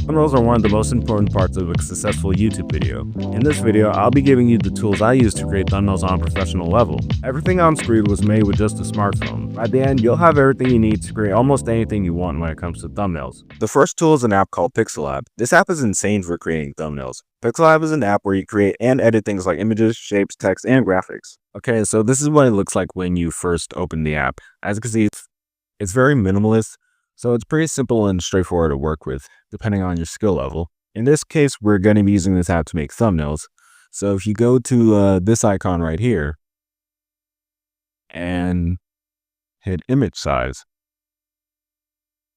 Thumbnails are one of the most important parts of a successful YouTube video. In this video, I'll be giving you the tools I use to create thumbnails on a professional level. Everything on screen was made with just a smartphone. By the end, you'll have everything you need to create almost anything you want when it comes to thumbnails. The first tool is an app called Pixellab. This app is insane for creating thumbnails. Pixellab is an app where you create and edit things like images, shapes, text, and graphics. Okay, so this is what it looks like when you first open the app. As you can see, it's very minimalist. So it's pretty simple and straightforward to work with, depending on your skill level. In this case, we're going to be using this app to make thumbnails. So if you go to this icon right here and hit image size,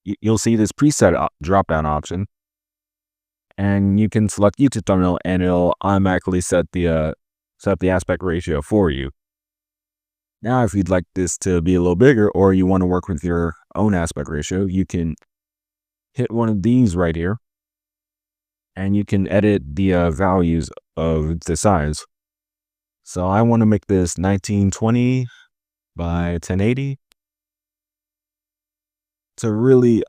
you'll see this preset drop-down option. And you can select YouTube thumbnail and it'll automatically set the aspect ratio for you. Now, if you'd like this to be a little bigger or you want to work with your own aspect ratio, you can hit one of these right here and you can edit the values of the size. So I want to make this 1920 by 1080 to really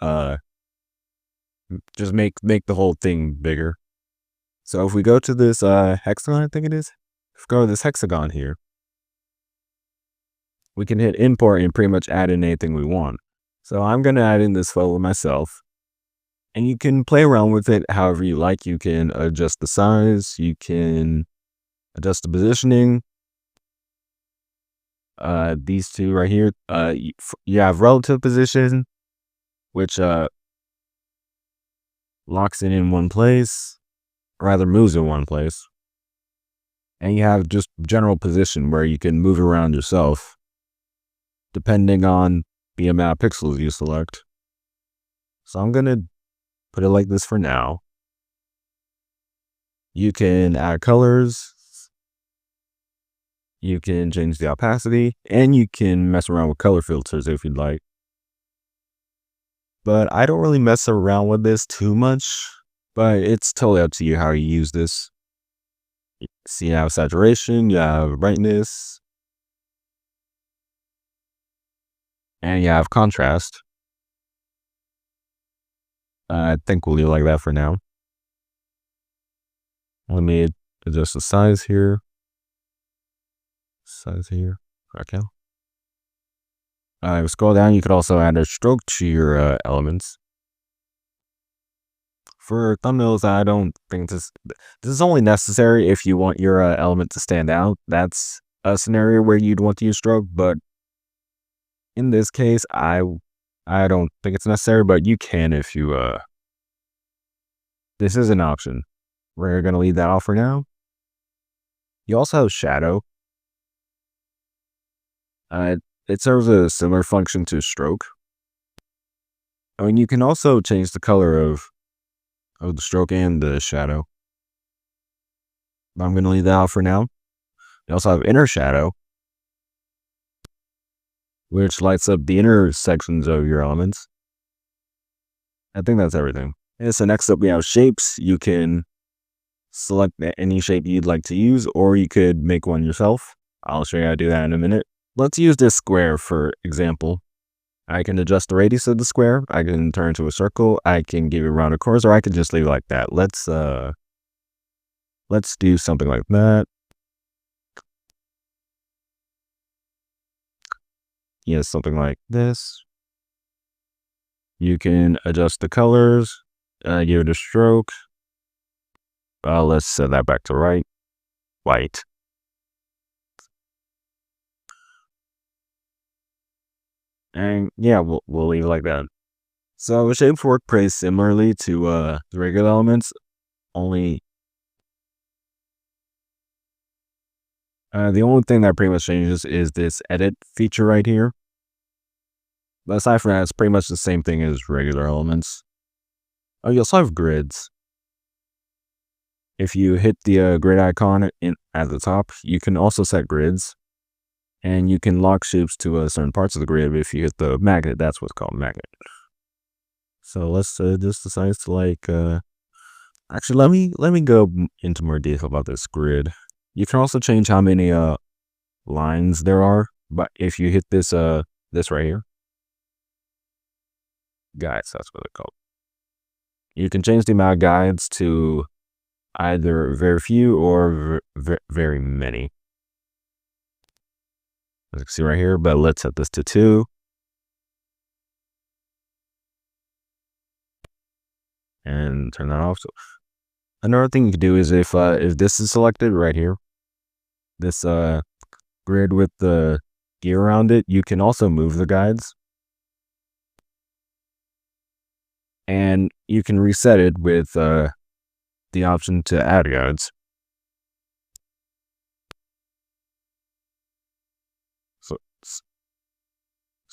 just make the whole thing bigger. So if we go to this hexagon, I think it is, if we go to this hexagon here, we can hit import and pretty much add in anything we want. So I'm going to add in this photo myself. And you can play around with it however you like. You can adjust the size. You can adjust the positioning. These two right here, you have relative position, which locks it in one place, or rather moves in one place. And you have just general position where you can move around yourself, depending on the amount of pixels you select. So I'm going to put it like this for now. You can add colors. You can change the opacity. And you can mess around with color filters if you'd like. But I don't really mess around with this too much. But it's totally up to you how you use this. See, you have saturation. You have brightness. And you have contrast. I think we'll leave it like that for now. Let me adjust the size here. Okay. Scroll down. You could also add a stroke to your elements. For thumbnails, I don't think this is only necessary if you want your element to stand out. That's a scenario where you'd want to use stroke, but in this case, I don't think it's necessary, but you can if you, this is an option. We're going to leave that off for now. You also have shadow. It serves a similar function to stroke. I mean, you can also change the color of the stroke and the shadow. But I'm going to leave that off for now. You also have inner shadow, which lights up the inner sections of your elements. I think that's everything. And so next up we have shapes. You can select any shape you'd like to use, or you could make one yourself. I'll show you how to do that in a minute. Let's use this square for example. I can adjust the radius of the square. I can turn it to a circle. I can give it rounded corners, or I could just leave it like that. Let's do something like that. Yes, something like this. You can adjust the colors, give it a stroke. Let's set that back to white. And yeah, we'll leave it like that. So shapes work pretty similarly to the regular elements, only the only thing that pretty much changes is this edit feature right here. But aside from that, it's pretty much the same thing as regular elements. Oh, you also have grids. If you hit the grid icon at the top, you can also set grids. And you can lock shapes to certain parts of the grid. If you hit the magnet, that's what's called magnet. So let's just decide to like, actually, let me go into more detail about this grid. You can also change how many lines there are, but if you hit this right here, guys, that's what it's called. You can change the amount of guides to either very few or very many. As you can see right here, but let's set this to 2. And turn that off. So another thing you can do is if this is selected right here, this grid with the gear around it, you can also move the guides. And you can reset it with the option to add guides. So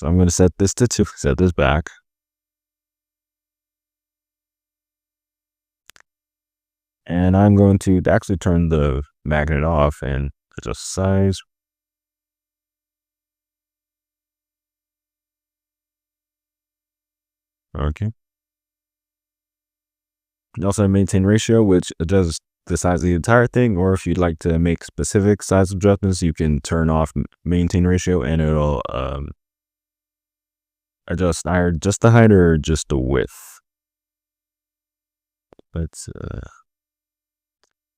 I'm going to set this to 2, set this back. And I'm going to actually turn the magnet off and adjust size. Okay. You also have maintain ratio, which adjusts the size of the entire thing, or if you'd like to make specific size adjustments, you can turn off maintain ratio and it'll adjust either just the height or just the width. But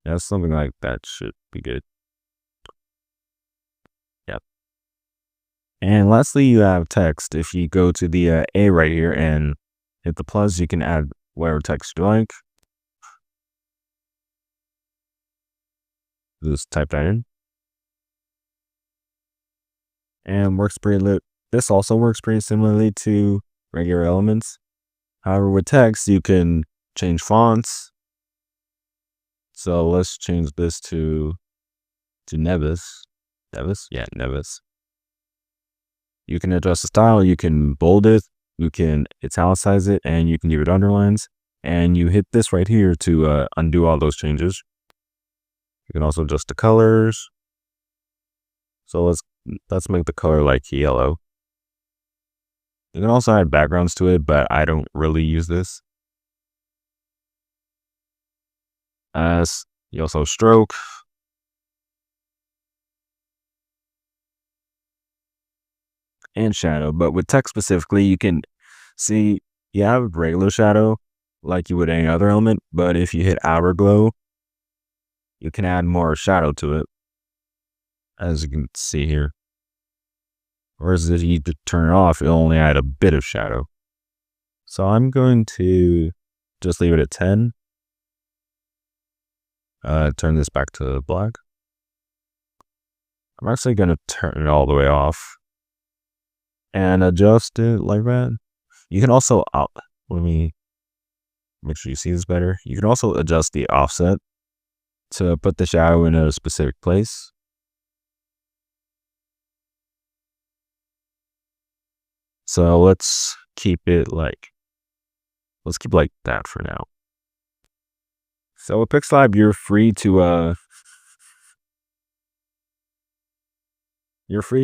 yeah, something like that should be good. Yep. And lastly, you have text. If you go to the A right here and hit the plus, you can add whatever text you like. Just type that in. And this also works pretty similarly to regular elements. However, with text, you can change fonts. So let's change this to Nevis. Yeah, Nevis. You can adjust the style. You can bold it. You can italicize it, and you can give it underlines. And you hit this right here to undo all those changes. You can also adjust the colors. So let's make the color like yellow. You can also add backgrounds to it, but I don't really use this. You also stroke. And shadow, but with text specifically, you can see you have regular shadow like you would any other element, but if you hit outer glow, you can add more shadow to it, as you can see here. Whereas if you turn it off, it'll only add a bit of shadow. So I'm going to just leave it at 10. Turn this back to black. I'm actually going to turn it all the way off and adjust it like that. You can also, let me make sure you see this better. You can also adjust the offset to put the shadow in a specific place. So let's keep like that for now. So with Pixellab, you're free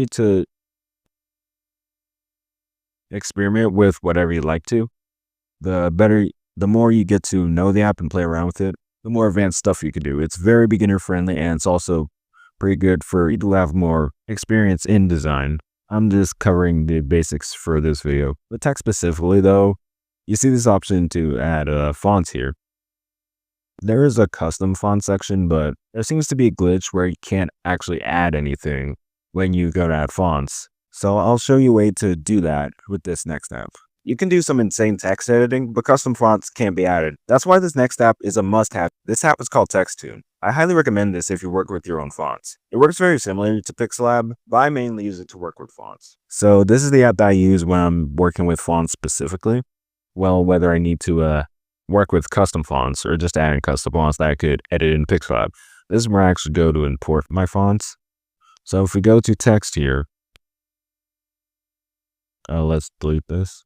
to experiment with whatever you like to. The more you get to know the app and play around with it, the more advanced stuff you can do. It's very beginner friendly, and it's also pretty good for you to have more experience in design. I'm just covering the basics for this video. The text specifically though, you see this option to add fonts here. There is a custom font section, but there seems to be a glitch where you can't actually add anything when you go to add fonts. So I'll show you a way to do that with this next app. You can do some insane text editing, but custom fonts can't be added. That's why this next app is a must-have. This app is called Textoon. I highly recommend this if you work with your own fonts. It works very similar to Pixellab, but I mainly use it to work with fonts. So this is the app that I use when I'm working with fonts specifically. Well, whether I need to work with custom fonts or just adding custom fonts that I could edit in Pixellab. This is where I actually go to import my fonts. So if we go to text here, let's delete this.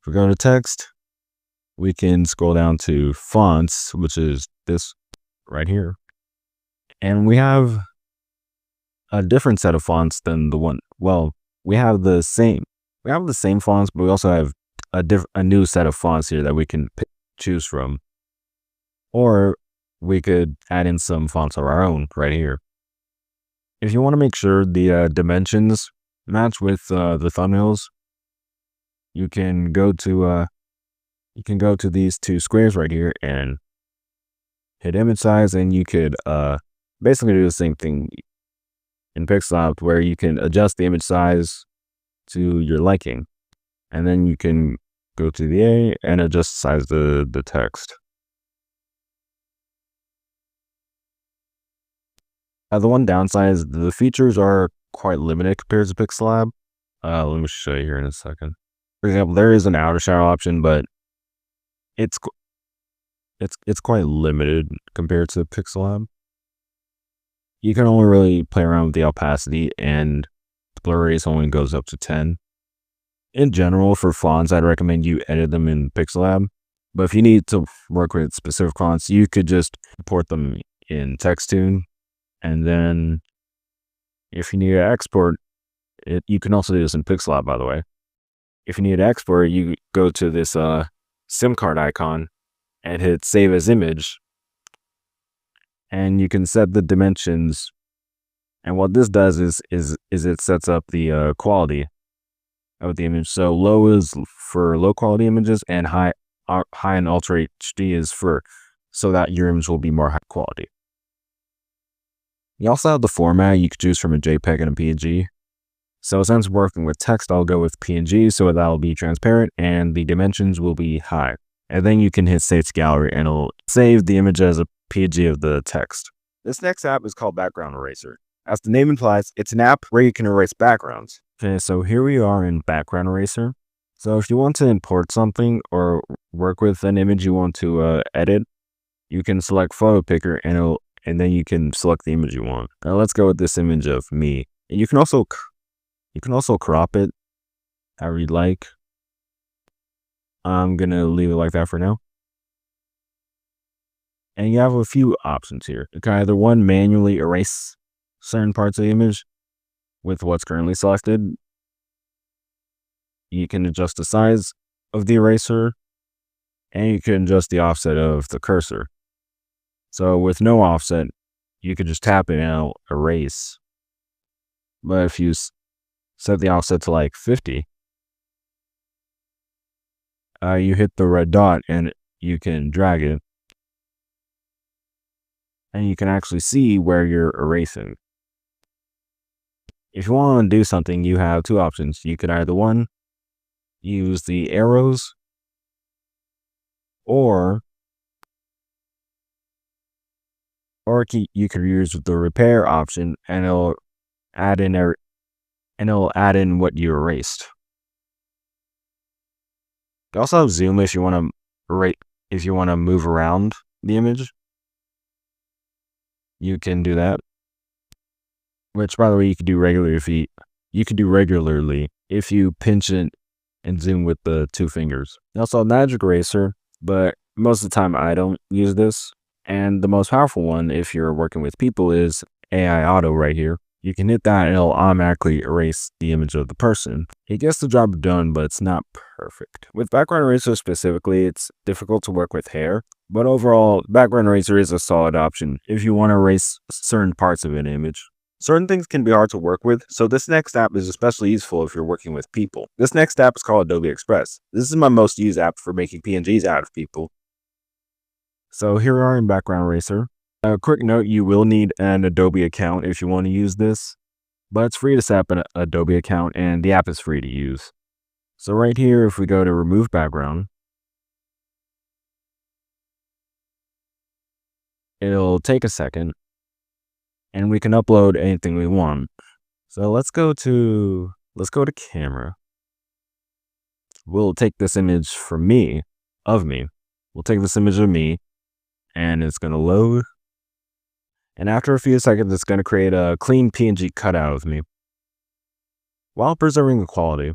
If we go to text, we can scroll down to fonts, which is this right here. And we have a different set of fonts than the one, well, we have the same fonts, but we also have a new set of fonts here that we can choose from. Or we could add in some fonts of our own right here. If you want to make sure the dimensions match with the thumbnails, you can go to you can go to these two squares right here and hit image size, and you could basically do the same thing in Pixellab where you can adjust the image size to your liking. And then you can go to the A and adjust the size of the text. The one downside is the features are quite limited compared to Pixellab. Let me show you here in a second. For example, there is an outer shadow option, but it's quite limited compared to Pixellab. You can only really play around with the opacity, and the blur radius only goes up to 10. In general, for fonts, I'd recommend you edit them in Pixellab. But if you need to work with specific fonts, you could just import them in Textoon. And then if you need to export it, you can also do this in Pixellab, by the way. If you need to export, you go to this SIM card icon and hit save as image. And you can set the dimensions. And what this does is it sets up the quality of the image. So low is for low quality images, and high and Ultra HD is for so that your image will be more high quality. You also have the format. You could choose from a JPEG and a PNG. So since working with text, I'll go with PNG, so that'll be transparent and the dimensions will be high. And then you can hit save to gallery and it'll save the image as a PNG of the text. This next app is called Background Eraser. As the name implies, it's an app where you can erase backgrounds. Okay, so here we are in Background Eraser. So if you want to import something or work with an image you want to edit, you can select Photo Picker and then you can select the image you want. Now let's go with this image of me. And you can also crop it however you'd like. I'm gonna leave it like that for now. And you have a few options here. You can either one, manually erase certain parts of the image with what's currently selected. You can adjust the size of the eraser, and you can adjust the offset of the cursor. So with no offset, you could just tap it and it'll erase. But if you set the offset to like 50, you hit the red dot and you can drag it. And you can actually see where you're erasing. If you want to do something, you have two options. You could either one, use the arrows, or you could use the repair option and it'll add in what you erased. You also have zoom if you want to move around the image. You can do that. Which, by the way, you could do regularly if you pinch it and zoom with the two fingers. You also have Magic Eraser, but most of the time I don't use this. And the most powerful one, if you're working with people, is AI Auto right here. You can hit that and it'll automatically erase the image of the person. It gets the job done, but it's not perfect. With Background Eraser specifically, it's difficult to work with hair. But overall, Background Eraser is a solid option if you want to erase certain parts of an image. Certain things can be hard to work with, so this next app is especially useful if you're working with people. This next app is called Adobe Express. This is my most used app for making PNGs out of people. So here we are in Background Eraser. A quick note, you will need an Adobe account if you want to use this, but it's free to set up an Adobe account and the app is free to use. So right here, if we go to remove background, it'll take a second and we can upload anything we want. So let's go to camera. We'll take this image of me. We'll take this image of me and it's going to load. And after a few seconds, it's going to create a clean PNG cutout of me while preserving the quality.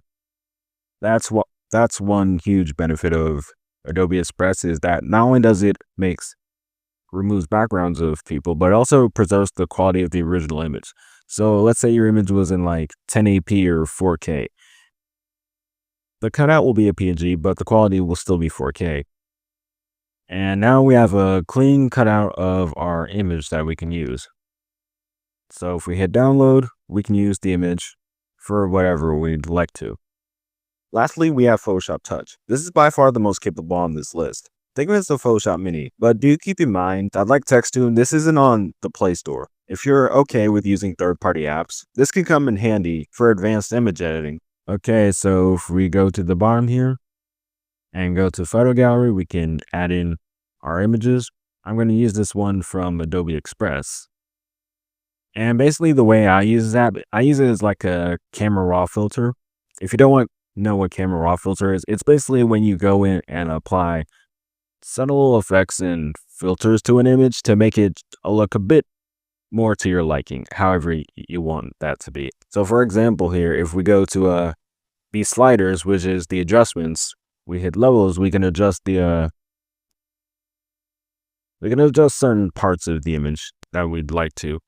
That's one huge benefit of Adobe Express, is that not only does it removes backgrounds of people, but also preserves the quality of the original image. So let's say your image was in like 1080p or 4K. The cutout will be a PNG, but the quality will still be 4K. And now we have a clean cutout of our image that we can use. So if we hit download, we can use the image for whatever we'd like to. Lastly, we have Photoshop Touch. This is by far the most capable on this list. Think of it as the Photoshop Mini, but do keep in mind that like Textoon, this isn't on the Play Store. If you're okay with using third-party apps, this can come in handy for advanced image editing. Okay, so if we go to the bottom here and go to Photo Gallery, we can add in our images. I'm going to use this one from Adobe Express. And basically the way I use that, I use it as like a camera raw filter. If you don't know what camera raw filter is, it's basically when you go in and apply subtle effects and filters to an image to make it look a bit more to your liking, however you want that to be. So for example here, if we go to these sliders, which is the adjustments, we hit levels, we can adjust certain parts of the image that we'd like to.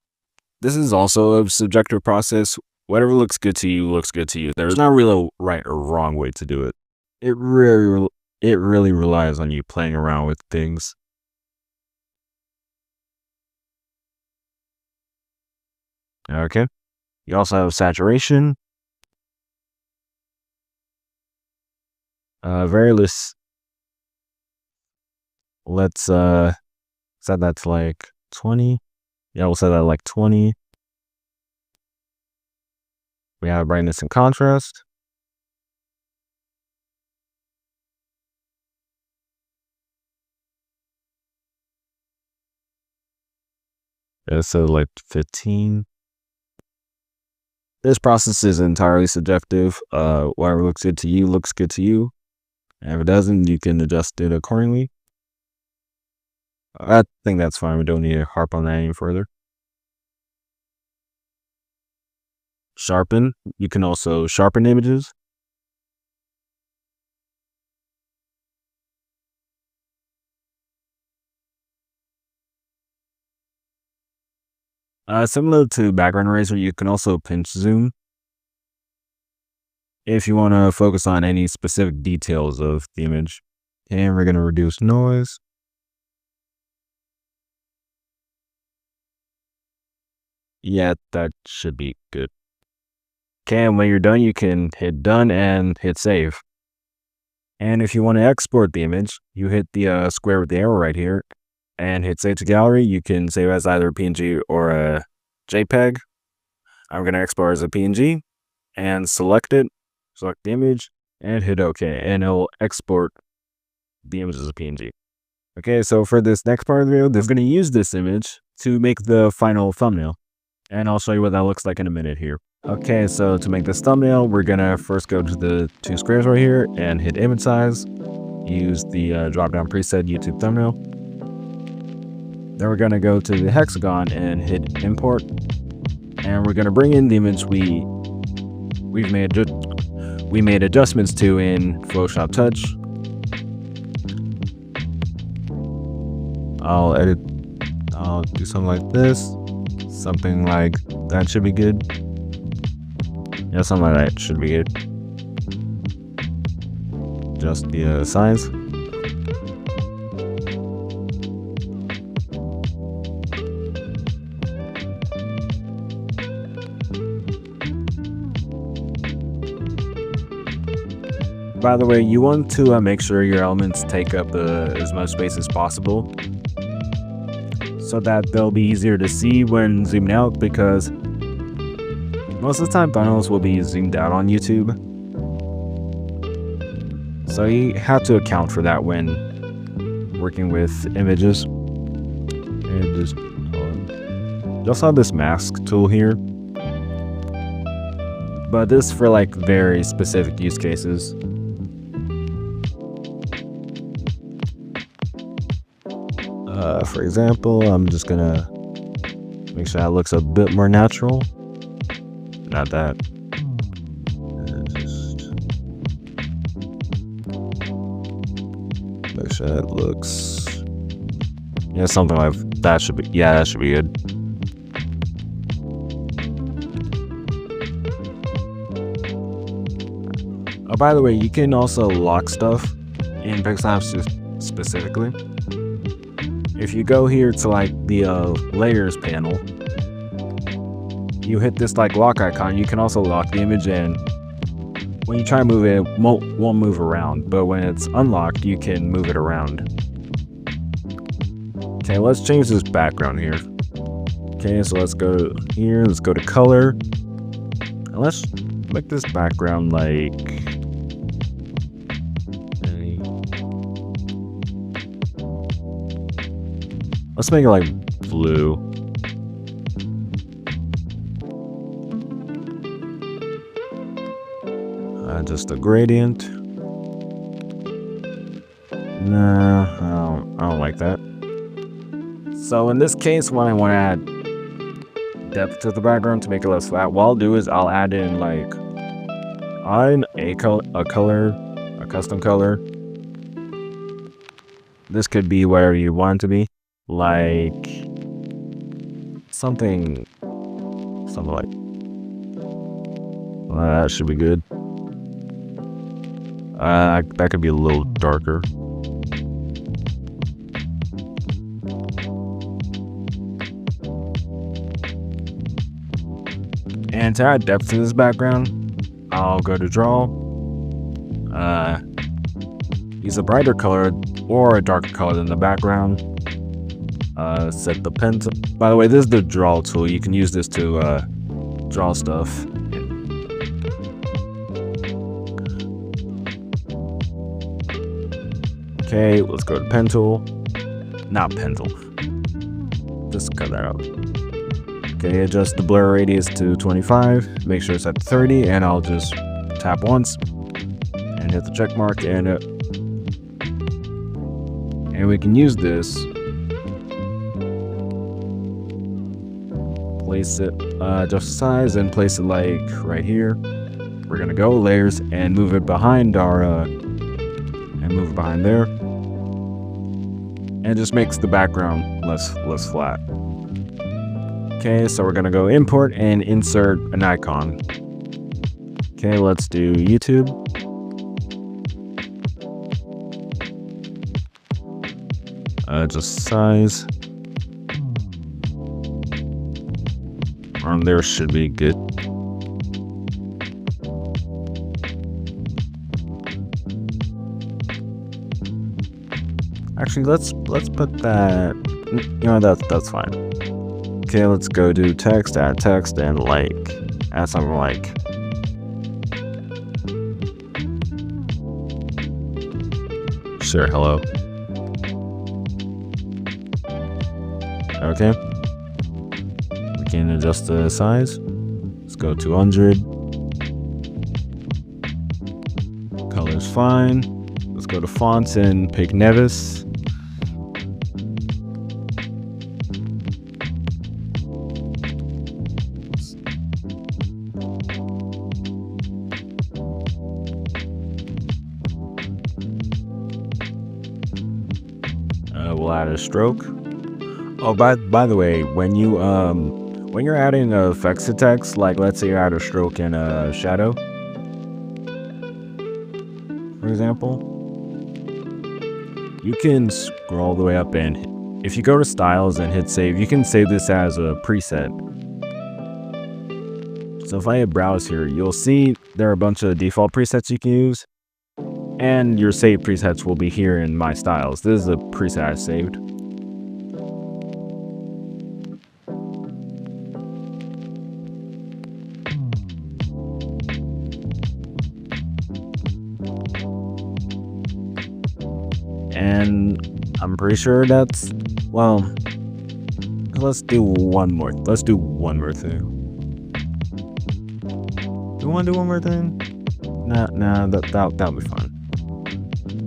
This is also a subjective process. Whatever looks good to you looks good to you. There's not really a right or wrong way to do it. It really relies on you playing around with things. Okay. You also have saturation. Let's set that to like 20. Yeah, we'll set that to like 20. We have brightness and contrast. Yeah, so like 15. This process is entirely subjective. Whatever looks good to you looks good to you. And if it doesn't, you can adjust it accordingly. I think that's fine. We don't need to harp on that any further. Sharpen. You can also sharpen images. Similar to background eraser, you can also pinch zoom if you want to focus on any specific details of the image. And we're going to reduce noise. Yeah, that should be good. Okay, and when you're done, you can hit done and hit save. And if you want to export the image, you hit the square with the arrow right here and hit save to gallery. You can save as either a PNG or a JPEG. I'm going to export as a PNG and select it, select the image and hit OK, and it'll export the image as a PNG. Okay, so for this next part of the video, we're going to use this image to make the final thumbnail. And I'll show you what that looks like in a minute here. Okay, so to make this thumbnail, we're gonna first go to the two squares right here and hit image size. Use the drop-down preset YouTube thumbnail. Then we're gonna go to the hexagon and hit import. And we're gonna bring in the image we made adjustments to in Photoshop Touch. I'll do something like this. Something like that should be good. Yeah, something like that should be good. Just the size. By the way, you want to make sure your elements take up as much space as possible, so that they'll be easier to see when zoomed out, because most of the time thumbnails will be zoomed out on YouTube. So you have to account for that when working with images. And just also have this mask tool here, but this is for like very specific use cases. For example, I'm just gonna make sure that looks a bit more natural. Not that. Just make sure that looks, yeah, something like that should be, yeah, that should be good. Oh, by the way, you can also lock stuff in Pixellab specifically. If you go here to like the layers panel, you hit this like lock icon, you can also lock the image in. when you try to move it, it won't move around, but when it's unlocked, you can move it around. Okay, let's change this background here. Okay, so let's go here, let's go to color, and let's make this background like, let's make it like blue. Just a gradient. Nah, I don't like that. So in this case, when I want to add depth to the background to make it less flat, what I'll do is I'll add in like a custom color. This could be whatever you want it to be, like something like that should be good. That could be a little darker. And to add depth to this background, I'll go to draw, use a brighter color or a darker color than the background, set the pen to, by the way, this is the draw tool. You can use this to draw stuff. Okay, let's go to pen tool. Not pen tool. Just cut that out. Okay, adjust the blur radius to 25. Make sure it's at 30, and I'll just tap once and hit the check mark, and we can use this. Place it, adjust size, and place it like right here. We're gonna go layers and move it behind our move it behind there, and it just makes the background less flat. Okay, so we're gonna go import and insert an icon. Okay, let's do YouTube. Just size. There should be good. Actually, let's put that. You know, that's fine. Okay, let's go to text, add text, and like add something like. Sure, hello. Okay. We can adjust the size. Let's go to 100. Color's fine. Let's go to fonts and pick Nevis. We'll add a stroke. Oh, by the way, when you're adding effects to text, like let's say you add a stroke and a shadow, for example, you can scroll all the way up, and if you go to styles and hit save, you can save this as a preset. So if I hit browse here, you'll see there are a bunch of default presets you can use, and your saved presets will be here in my styles. This is a preset I saved. And I'm pretty sure that's, well, let's do one more thing. Do you want to do one more thing? Nah, that'll be fun.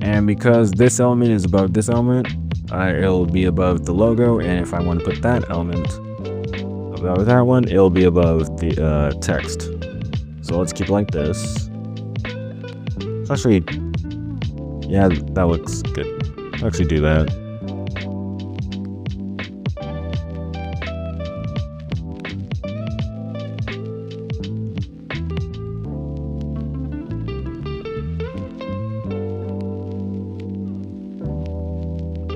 And because this element is above this element, it'll be above the logo, and if I want to put that element above that one, it'll be above the text. So let's keep it like this. Actually, yeah, that looks good. Actually do that.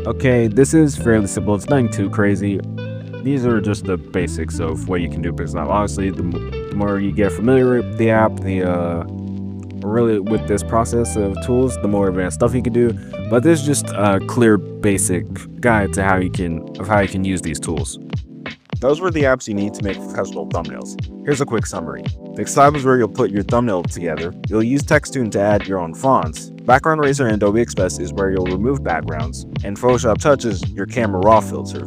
Okay, this is fairly simple. It's nothing too crazy. These are just the basics of what you can do with Pixellab. Obviously, the more you get familiar with the app, the really with this process of tools, the more advanced stuff you can do. But there's just a clear basic guide to how you can use these tools. Those were the apps you need to make professional thumbnails. Here's a quick summary. Pixellab is where you'll put your thumbnail together. You'll use Textoon to add your own fonts. Background Eraser and Adobe Express is where you'll remove backgrounds. And Photoshop Touch is your camera raw filter.